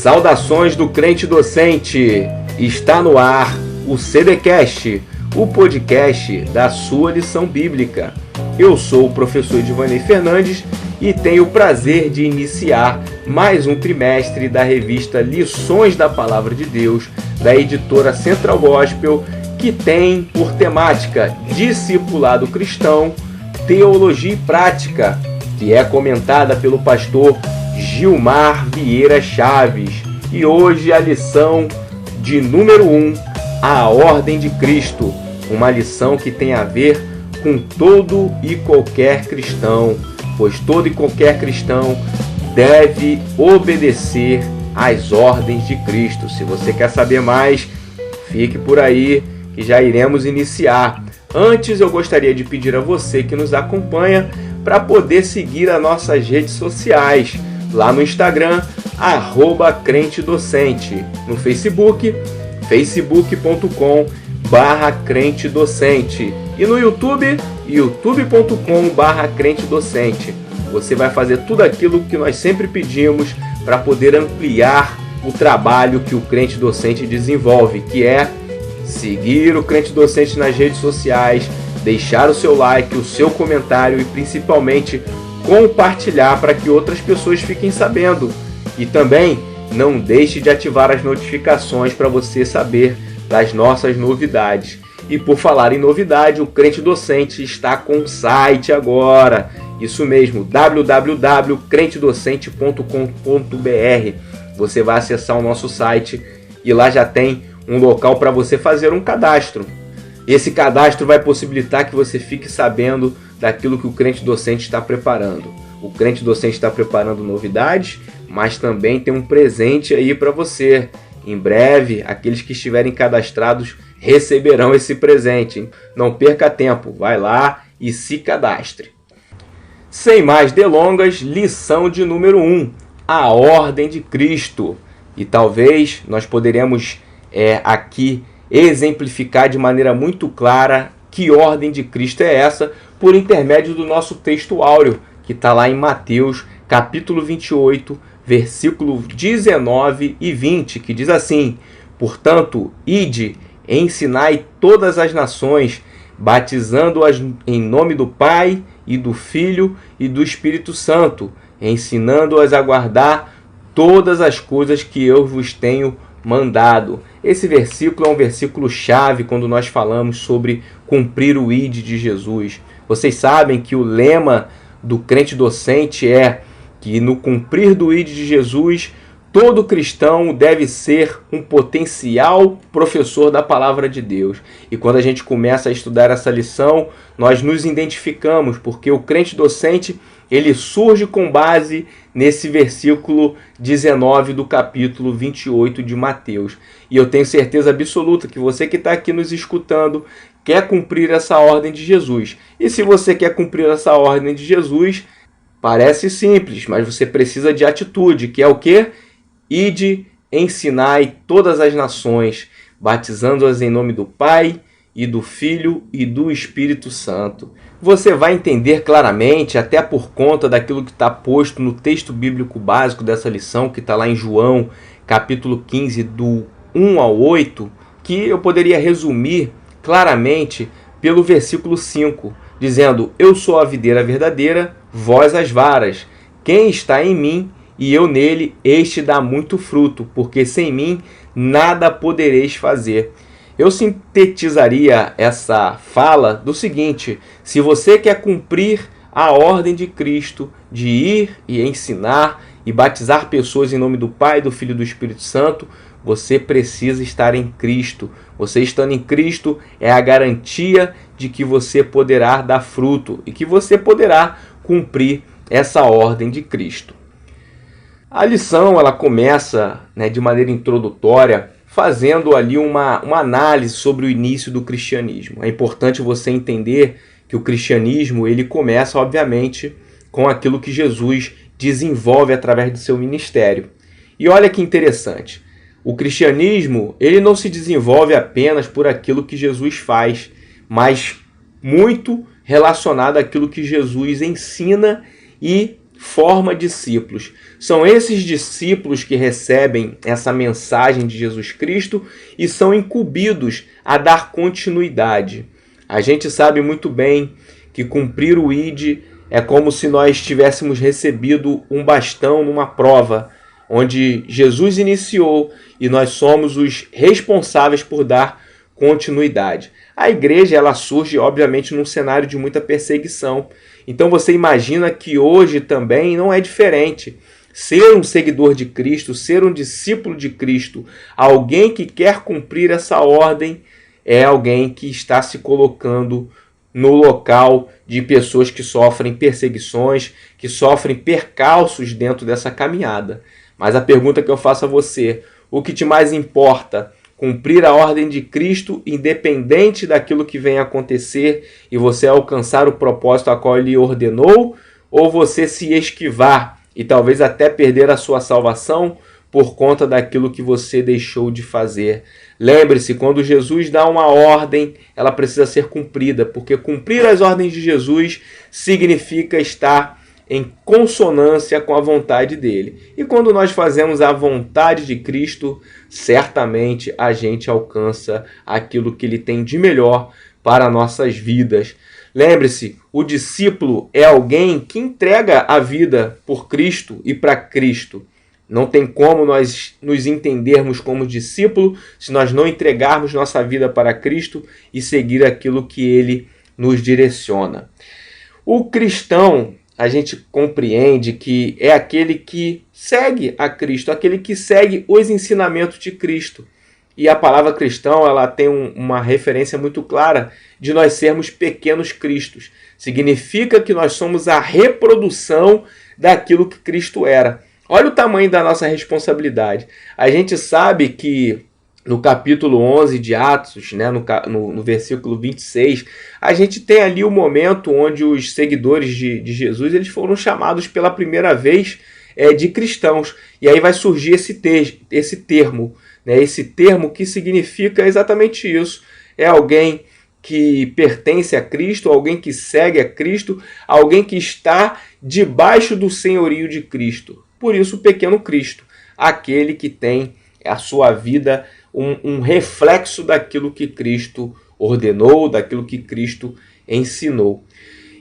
Saudações do crente docente! Está no ar o CBcast, o podcast da sua lição bíblica. Eu sou o professor Edvanei Fernandes e tenho o prazer de iniciar mais um trimestre da revista Lições da Palavra de Deus, da editora Central Gospel, que tem por temática Discipulado Cristão, Teologia e Prática, que é comentada pelo pastor Gilmar Vieira Chaves. E hoje a lição de número 1, a Ordem de Cristo, uma lição que tem a ver com todo e qualquer cristão, pois todo e qualquer cristão deve obedecer às ordens de Cristo. Se você quer saber mais, fique por aí que já iremos iniciar. Antes eu gostaria de pedir a você que nos acompanha para poder seguir as nossas redes sociais, lá no Instagram, @crentedocente, no Facebook, facebook.com/crentedocente e no YouTube, youtube.com/crentedocente. Você vai fazer tudo aquilo que nós sempre pedimos para poder ampliar o trabalho que o Crente Docente desenvolve, que é seguir o Crente Docente nas redes sociais, deixar o seu like, o seu comentário e principalmente compartilhar para que outras pessoas fiquem sabendo. E também não deixe de ativar as notificações para você saber das nossas novidades. E por falar em novidade, o Crente Docente está com site agora. Isso mesmo, www.crentedocente.com.br. Você vai acessar o nosso site e lá já tem um local para você fazer um cadastro. Esse cadastro vai possibilitar que você fique sabendo daquilo que o Crente Docente está preparando. O Crente Docente está preparando novidades, mas também tem um presente aí para você. Em breve, aqueles que estiverem cadastrados receberão esse presente. Não perca tempo, vai lá e se cadastre. Sem mais delongas, lição de número 1, a Ordem de Cristo. E talvez nós poderemos aqui exemplificar de maneira muito clara que ordem de Cristo é essa, por intermédio do nosso texto áureo, que está lá em Mateus, capítulo 28, versículo 19 e 20, que diz assim: portanto, ide, ensinai todas as nações, batizando-as em nome do Pai, e do Filho, e do Espírito Santo, ensinando-as a guardar todas as coisas que eu vos tenho mandado. Esse versículo é um versículo chave quando nós falamos sobre cumprir o ID de Jesus. Vocês sabem que o lema do Crente Docente é que no cumprir do ID de Jesus, todo cristão deve ser um potencial professor da palavra de Deus. E quando a gente começa a estudar essa lição, nós nos identificamos, porque o Crente Docente, ele surge com base nesse versículo 19 do capítulo 28 de Mateus. E eu tenho certeza absoluta que você que está aqui nos escutando quer cumprir essa ordem de Jesus. E se você quer cumprir essa ordem de Jesus, parece simples, mas você precisa de atitude, que é o quê? Ide, ensinai todas as nações, batizando-as em nome do Pai, e do Filho e do Espírito Santo. Você vai entender claramente, até por conta daquilo que está posto no texto bíblico básico dessa lição, que está lá em João, capítulo 15, do 1 ao 8, que eu poderia resumir claramente pelo versículo 5, dizendo: eu sou a videira verdadeira, vós as varas. Quem está em mim e eu nele, este dá muito fruto, porque sem mim nada podereis fazer. Eu sintetizaria essa fala do seguinte: se você quer cumprir a ordem de Cristo, de ir e ensinar e batizar pessoas em nome do Pai, do Filho e do Espírito Santo, você precisa estar em Cristo. Você estando em Cristo é a garantia de que você poderá dar fruto e que você poderá cumprir essa ordem de Cristo. A lição ela começa de maneira introdutória, fazendo ali uma análise sobre o início do cristianismo. É importante você entender que o cristianismo ele começa, obviamente, com aquilo que Jesus desenvolve através do seu ministério. E olha que interessante, o cristianismo ele não se desenvolve apenas por aquilo que Jesus faz, mas muito relacionado àquilo que Jesus ensina e forma discípulos. São esses discípulos que recebem essa mensagem de Jesus Cristo e são incumbidos a dar continuidade. A gente sabe muito bem que cumprir o ID é como se nós tivéssemos recebido um bastão numa prova, onde Jesus iniciou e nós somos os responsáveis por dar continuidade. A igreja ela surge, obviamente, num cenário de muita perseguição. Então você imagina que hoje também não é diferente. Ser um seguidor de Cristo, ser um discípulo de Cristo, alguém que quer cumprir essa ordem, é alguém que está se colocando no local de pessoas que sofrem perseguições, que sofrem percalços dentro dessa caminhada. Mas a pergunta que eu faço a você, o que te mais importa? Cumprir a ordem de Cristo, independente daquilo que venha acontecer, e você alcançar o propósito a qual Ele ordenou, ou você se esquivar e talvez até perder a sua salvação por conta daquilo que você deixou de fazer? Lembre-se, quando Jesus dá uma ordem, ela precisa ser cumprida, porque cumprir as ordens de Jesus significa estar em consonância com a vontade dele. E quando nós fazemos a vontade de Cristo, certamente a gente alcança aquilo que ele tem de melhor para nossas vidas. Lembre-se, o discípulo é alguém que entrega a vida por Cristo e para Cristo. Não tem como nós nos entendermos como discípulo se nós não entregarmos nossa vida para Cristo e seguir aquilo que ele nos direciona. O cristão, a gente compreende que é aquele que segue a Cristo, aquele que segue os ensinamentos de Cristo. E a palavra cristão ela tem uma referência muito clara de nós sermos pequenos cristos. Significa que nós somos a reprodução daquilo que Cristo era. Olha o tamanho da nossa responsabilidade. A gente sabe que no capítulo 11 de Atos, né, no versículo 26, a gente tem ali o momento onde os seguidores de Jesus eles foram chamados pela primeira vez de cristãos. E aí vai surgir esse termo, né, esse termo que significa exatamente isso. É alguém que pertence a Cristo, alguém que segue a Cristo, alguém que está debaixo do senhorio de Cristo. Por isso, o pequeno Cristo, aquele que tem a sua vida um reflexo daquilo que Cristo ordenou, daquilo que Cristo ensinou.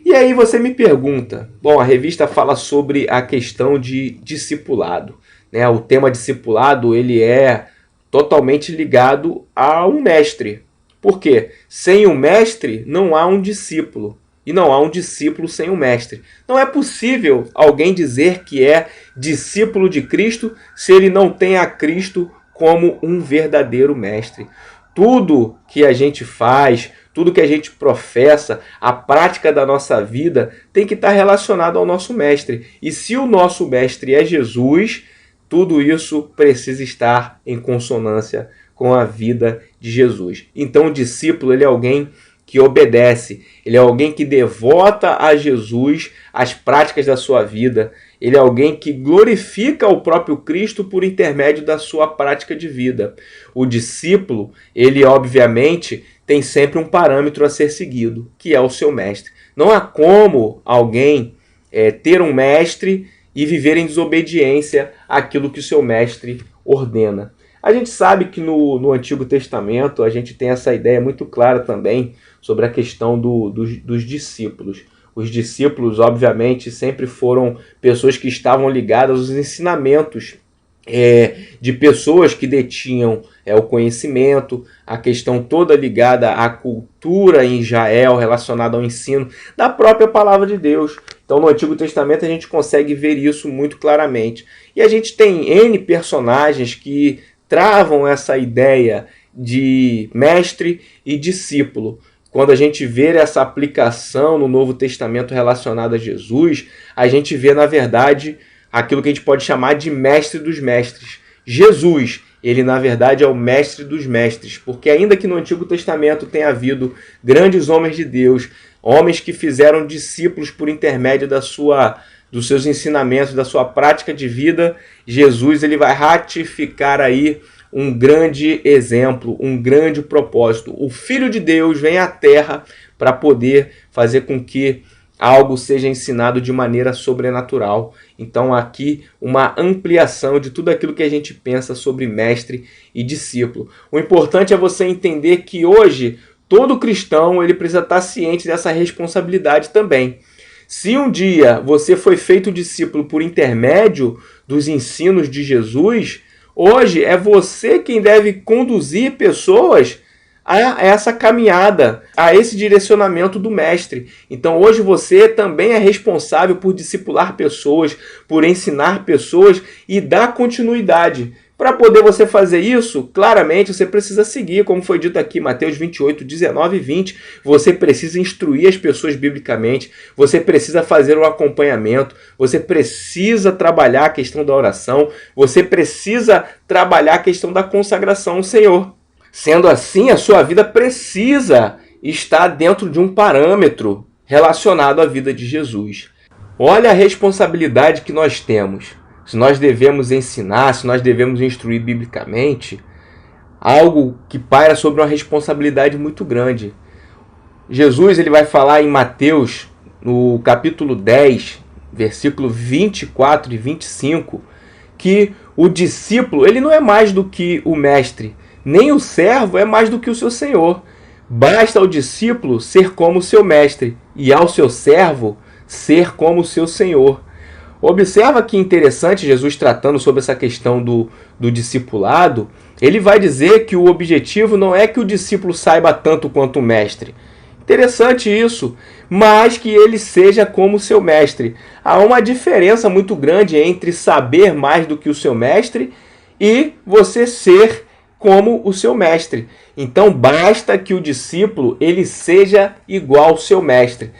E aí você me pergunta, bom, a revista fala sobre a questão de discipulado, né? O tema discipulado ele é totalmente ligado a um mestre. Por quê? Sem um mestre não há um discípulo. E não há um discípulo sem um mestre. Não é possível alguém dizer que é discípulo de Cristo se ele não tem a Cristo como um verdadeiro mestre. Tudo que a gente faz, tudo que a gente professa, a prática da nossa vida tem que estar relacionado ao nosso mestre. E se o nosso mestre é Jesus, tudo isso precisa estar em consonância com a vida de Jesus. Então o discípulo ele é alguém que obedece, ele é alguém que devota a Jesus as práticas da sua vida, ele é alguém que glorifica o próprio Cristo por intermédio da sua prática de vida. O discípulo, ele obviamente tem sempre um parâmetro a ser seguido, que é o seu mestre. Não há como alguém ter um mestre e viver em desobediência àquilo que o seu mestre ordena. A gente sabe que no Antigo Testamento a gente tem essa ideia muito clara também sobre a questão dos discípulos. Os discípulos, obviamente, sempre foram pessoas que estavam ligadas aos ensinamentos de pessoas que detinham o conhecimento, a questão toda ligada à cultura em Israel, relacionada ao ensino da própria palavra de Deus. Então, no Antigo Testamento, a gente consegue ver isso muito claramente. E a gente tem N personagens que travam essa ideia de mestre e discípulo. Quando a gente vê essa aplicação no Novo Testamento relacionada a Jesus, a gente vê, na verdade, aquilo que a gente pode chamar de mestre dos mestres. Jesus, ele, na verdade, é o mestre dos mestres, porque ainda que no Antigo Testamento tenha havido grandes homens de Deus, homens que fizeram discípulos por intermédio dos seus ensinamentos, da sua prática de vida, Jesus ele vai ratificar aí um grande exemplo, um grande propósito. O Filho de Deus vem à Terra para poder fazer com que algo seja ensinado de maneira sobrenatural. Então aqui uma ampliação de tudo aquilo que a gente pensa sobre mestre e discípulo. O importante é você entender que hoje todo cristão ele precisa estar ciente dessa responsabilidade também. Se um dia você foi feito discípulo por intermédio dos ensinos de Jesus, hoje é você quem deve conduzir pessoas a essa caminhada, a esse direcionamento do mestre. Então hoje você também é responsável por discipular pessoas, por ensinar pessoas e dar continuidade. Para poder você fazer isso, claramente você precisa seguir, como foi dito aqui, Mateus 28, 19 e 20. Você precisa instruir as pessoas biblicamente, você precisa fazer um acompanhamento, você precisa trabalhar a questão da oração, você precisa trabalhar a questão da consagração ao Senhor. Sendo assim, a sua vida precisa estar dentro de um parâmetro relacionado à vida de Jesus. Olha a responsabilidade que nós temos. Se nós devemos ensinar, se nós devemos instruir biblicamente, algo que paira sobre uma responsabilidade muito grande. Jesus ele vai falar em Mateus, no capítulo 10, versículo 24 e 25, que o discípulo ele não é mais do que o mestre, nem o servo é mais do que o seu senhor. Basta ao discípulo ser como o seu mestre, e ao seu servo ser como o seu senhor. Observa que interessante Jesus tratando sobre essa questão do discipulado. Ele vai dizer que o objetivo não é que o discípulo saiba tanto quanto o mestre. Interessante isso, mas que ele seja como o seu mestre. Há uma diferença muito grande entre saber mais do que o seu mestre e você ser como o seu mestre. Então basta que o discípulo ele seja igual ao seu mestre.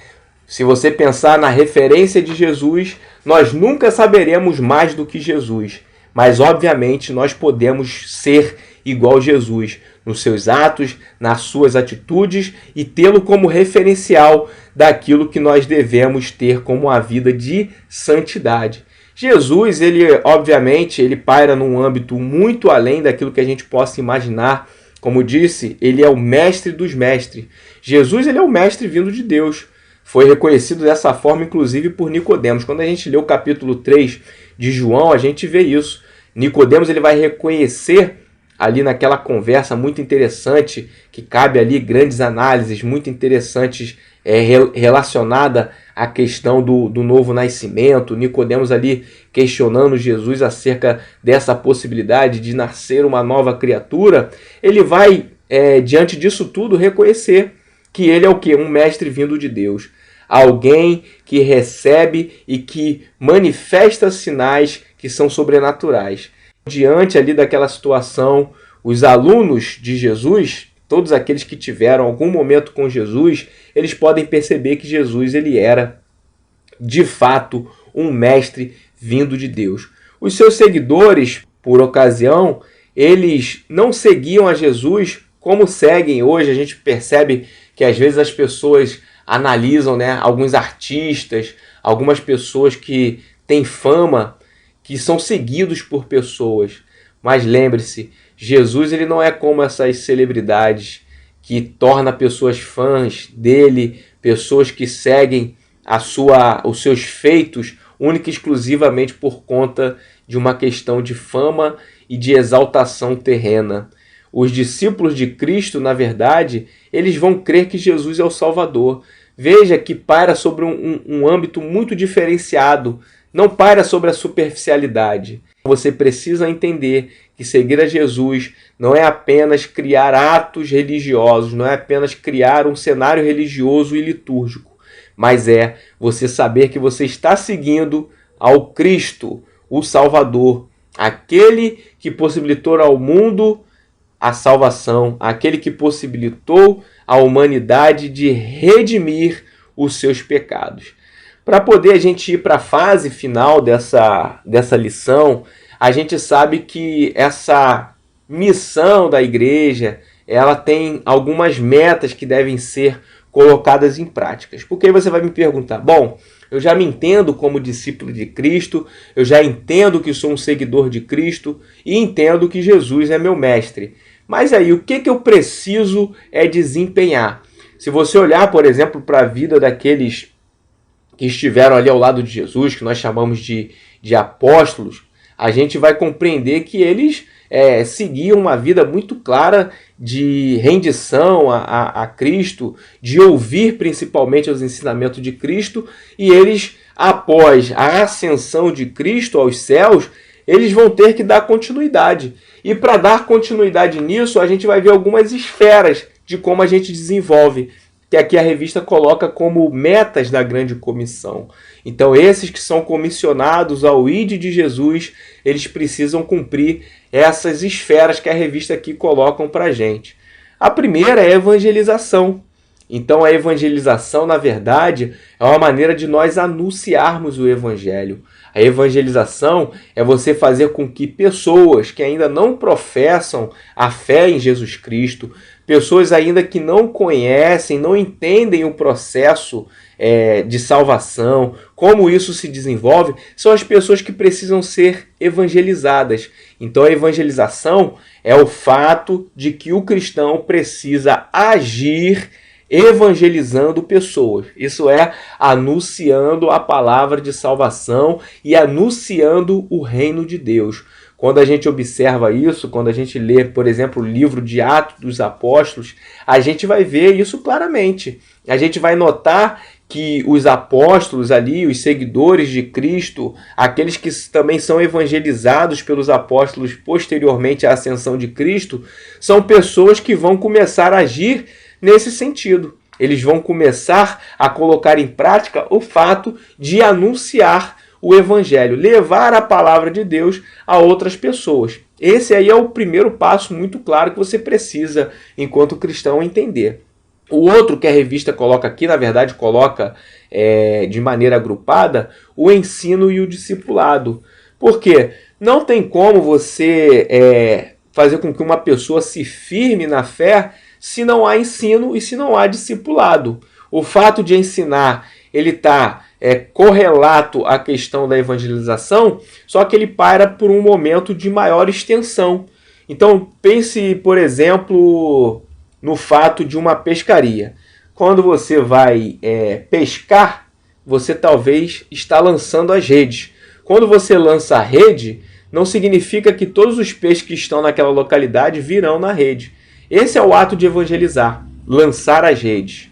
Se você pensar na referência de Jesus, nós nunca saberemos mais do que Jesus. Mas obviamente nós podemos ser igual a Jesus nos seus atos, nas suas atitudes e tê-lo como referencial daquilo que nós devemos ter como a vida de santidade. Jesus, ele obviamente, ele paira num âmbito muito além daquilo que a gente possa imaginar. Como disse, ele é o mestre dos mestres. Jesus, ele é o mestre vindo de Deus. Foi reconhecido dessa forma, inclusive, por Nicodemos. Quando a gente lê o capítulo 3 de João, a gente vê isso. Nicodemos, ele vai reconhecer ali naquela conversa muito interessante, que cabe ali grandes análises muito interessantes relacionada à questão do novo nascimento. Nicodemos ali questionando Jesus acerca dessa possibilidade de nascer uma nova criatura. Ele vai, diante disso tudo, reconhecer que ele é o quê? Um mestre vindo de Deus. Alguém que recebe e que manifesta sinais que são sobrenaturais. Diante ali daquela situação, os alunos de Jesus, todos aqueles que tiveram algum momento com Jesus, eles podem perceber que Jesus ele era, de fato, um mestre vindo de Deus. Os seus seguidores, por ocasião, eles não seguiam a Jesus como seguem hoje. A gente percebe que às vezes as pessoas analisam, alguns artistas, algumas pessoas que têm fama, que são seguidos por pessoas. Mas lembre-se, Jesus ele não é como essas celebridades que torna pessoas fãs dele, pessoas que seguem os seus feitos única e exclusivamente por conta de uma questão de fama e de exaltação terrena. Os discípulos de Cristo, na verdade, eles vão crer que Jesus é o Salvador. Veja que paira sobre um âmbito muito diferenciado, não paira sobre a superficialidade. Você precisa entender que seguir a Jesus não é apenas criar atos religiosos, não é apenas criar um cenário religioso e litúrgico, mas é você saber que você está seguindo ao Cristo, o Salvador, aquele que possibilitou ao mundo a salvação, aquele que possibilitou a humanidade de redimir os seus pecados. Para poder a gente ir para a fase final dessa lição, a gente sabe que essa missão da igreja, ela tem algumas metas que devem ser colocadas em práticas. Porque aí você vai me perguntar, bom, eu já me entendo como discípulo de Cristo, eu já entendo que sou um seguidor de Cristo e entendo que Jesus é meu mestre. Mas aí, o que eu preciso desempenhar? Se você olhar, por exemplo, para a vida daqueles que estiveram ali ao lado de Jesus, que nós chamamos de apóstolos, a gente vai compreender que eles seguiam uma vida muito clara de rendição a Cristo, de ouvir principalmente os ensinamentos de Cristo, e eles, após a ascensão de Cristo aos céus, eles vão ter que dar continuidade. E para dar continuidade nisso, a gente vai ver algumas esferas de como a gente desenvolve, que aqui a revista coloca como metas da grande comissão. Então, esses que são comissionados ao ID de Jesus, eles precisam cumprir essas esferas que a revista aqui colocam para a gente. A primeira é a evangelização. Então, a evangelização, na verdade, é uma maneira de nós anunciarmos o evangelho. A evangelização é você fazer com que pessoas que ainda não professam a fé em Jesus Cristo, pessoas ainda que não conhecem, não entendem o processo de salvação, como isso se desenvolve, são as pessoas que precisam ser evangelizadas. Então a evangelização é o fato de que o cristão precisa agir evangelizando pessoas. Isso é, anunciando a palavra de salvação e anunciando o reino de Deus. Quando a gente observa isso, quando a gente lê, por exemplo, o livro de Atos dos Apóstolos, a gente vai ver isso claramente. A gente vai notar que os apóstolos ali, os seguidores de Cristo, aqueles que também são evangelizados pelos apóstolos posteriormente à ascensão de Cristo, são pessoas que vão começar a agir nesse sentido. Eles vão começar a colocar em prática o fato de anunciar o evangelho, levar a palavra de Deus a outras pessoas. Esse aí é o primeiro passo muito claro que você precisa, enquanto cristão, entender. O outro que a revista coloca aqui, na verdade, coloca de maneira agrupada, o ensino e o discipulado. Por quê? Não tem como você fazer com que uma pessoa se firme na fé se não há ensino e se não há discipulado. O fato de ensinar, ele está correlato à questão da evangelização, só que ele para por um momento de maior extensão. Então, pense, por exemplo, no fato de uma pescaria. Quando você vai pescar, você talvez está lançando as redes. Quando você lança a rede, não significa que todos os peixes que estão naquela localidade virão na rede. Esse é o ato de evangelizar, lançar as redes.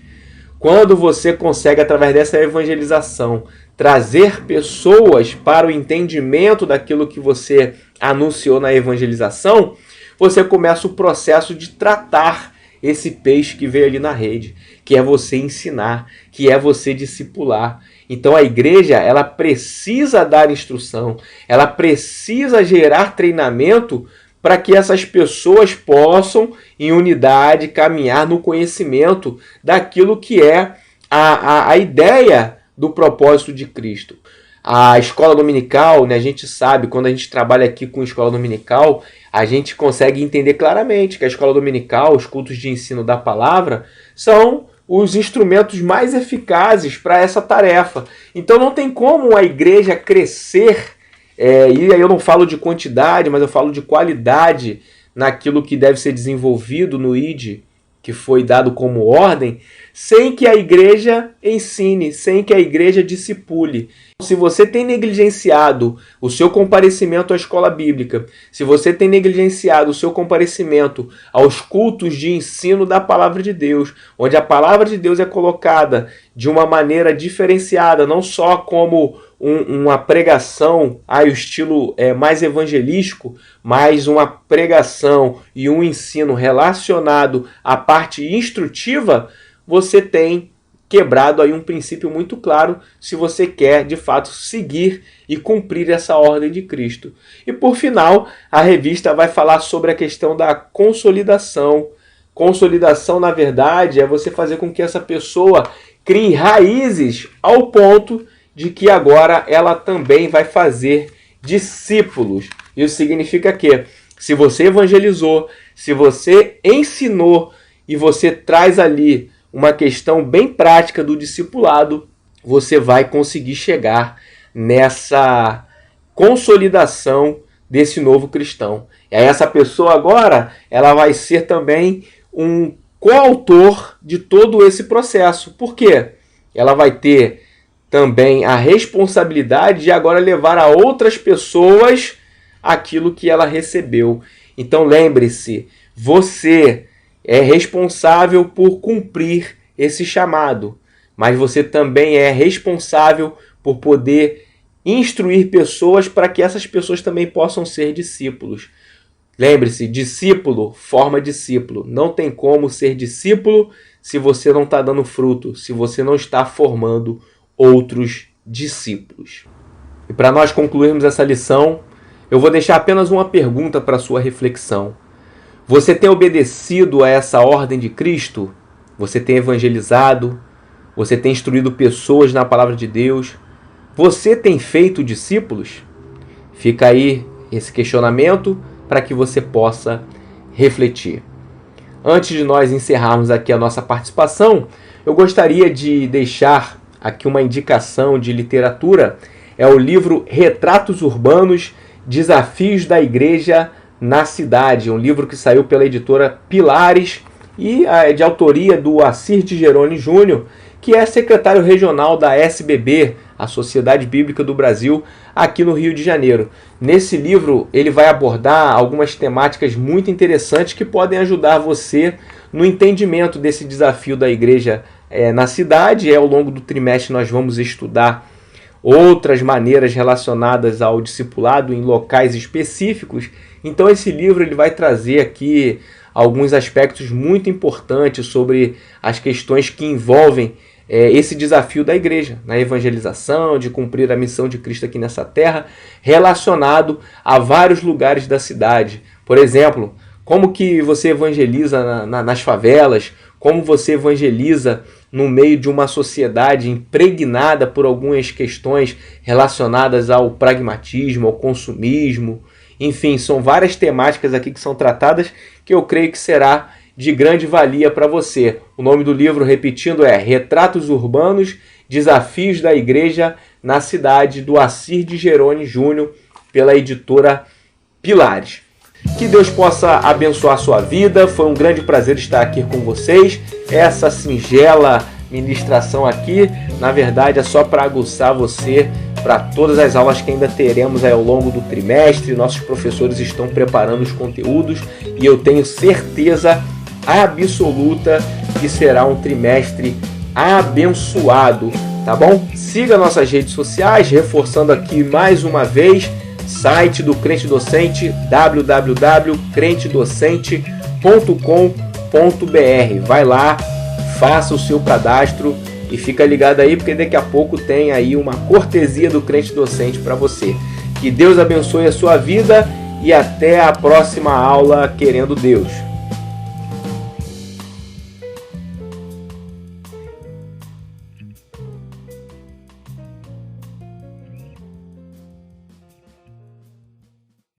Quando você consegue, através dessa evangelização, trazer pessoas para o entendimento daquilo que você anunciou na evangelização, você começa o processo de tratar esse peixe que veio ali na rede, que é você ensinar, que é você discipular. Então a igreja, ela precisa dar instrução, ela precisa gerar treinamento para que essas pessoas possam, em unidade, caminhar no conhecimento daquilo que é a ideia do propósito de Cristo. A escola dominical, né, a gente sabe, quando a gente trabalha aqui com escola dominical, a gente consegue entender claramente que a escola dominical, os cultos de ensino da palavra, são os instrumentos mais eficazes para essa tarefa. Então não tem como a igreja crescer, e aí eu não falo de quantidade, mas eu falo de qualidade naquilo que deve ser desenvolvido no ID, que foi dado como ordem, sem que a igreja ensine, sem que a igreja discipule. Se você tem negligenciado o seu comparecimento à escola bíblica, se você tem negligenciado o seu comparecimento aos cultos de ensino da palavra de Deus, onde a palavra de Deus é colocada de uma maneira diferenciada, não só como uma pregação ao estilo mais evangelístico, mas uma pregação e um ensino relacionado à parte instrutiva, você tem quebrado aí um princípio muito claro se você quer, de fato, seguir e cumprir essa ordem de Cristo. E, por final, a revista vai falar sobre a questão da consolidação. Consolidação, na verdade, é você fazer com que essa pessoa crie raízes ao ponto de que agora ela também vai fazer discípulos. Isso significa que, se você evangelizou, se você ensinou e você traz ali uma questão bem prática do discipulado, você vai conseguir chegar nessa consolidação desse novo cristão. E aí essa pessoa agora, ela vai ser também um coautor de todo esse processo. Por quê? Ela vai ter também a responsabilidade de agora levar a outras pessoas aquilo que ela recebeu. Então lembre-se, você é responsável por cumprir esse chamado, mas você também é responsável por poder instruir pessoas para que essas pessoas também possam ser discípulos. Lembre-se, discípulo forma discípulo. Não tem como ser discípulo se você não está dando fruto, se você não está formando outros discípulos. E para nós concluirmos essa lição, eu vou deixar apenas uma pergunta para a sua reflexão. Você tem obedecido a essa ordem de Cristo? Você tem evangelizado? Você tem instruído pessoas na palavra de Deus? Você tem feito discípulos? Fica aí esse questionamento para que você possa refletir. Antes de nós encerrarmos aqui a nossa participação, eu gostaria de deixar aqui uma indicação de literatura. É o livro Retratos Urbanos, Desafios da Igreja na Cidade, um livro que saiu pela editora Pilares e é de autoria do Assir de Jerônimo Júnior, que é secretário regional da SBB, a Sociedade Bíblica do Brasil, aqui no Rio de Janeiro. Nesse livro, ele vai abordar algumas temáticas muito interessantes que podem ajudar você no entendimento desse desafio da igreja na cidade. Ao longo do trimestre nós vamos estudar outras maneiras relacionadas ao discipulado em locais específicos. Então esse livro ele vai trazer aqui alguns aspectos muito importantes sobre as questões que envolvem esse desafio da igreja, na evangelização, de cumprir a missão de Cristo aqui nessa terra, relacionado a vários lugares da cidade. Por exemplo, como que você evangeliza nas favelas, como você evangeliza no meio de uma sociedade impregnada por algumas questões relacionadas ao pragmatismo, ao consumismo. Enfim, são várias temáticas aqui que são tratadas que eu creio que será de grande valia para você. O nome do livro, repetindo, é Retratos Urbanos, Desafios da Igreja na Cidade, do Assir de Jerônimo Júnior, pela editora Pilares. Que Deus possa abençoar a sua vida. Foi um grande prazer estar aqui com vocês. Essa singela ministração aqui, na verdade, é só para aguçar você para todas as aulas que ainda teremos ao longo do trimestre. Nossos professores estão preparando os conteúdos e eu tenho certeza absoluta que será um trimestre abençoado, tá bom? Siga nossas redes sociais, reforçando aqui mais uma vez, site do Crente Docente, www.crentedocente.com.br. Vai lá, faça o seu cadastro e fica ligado aí, porque daqui a pouco tem aí uma cortesia do Crente Docente para você. Que Deus abençoe a sua vida e até a próxima aula, querendo Deus.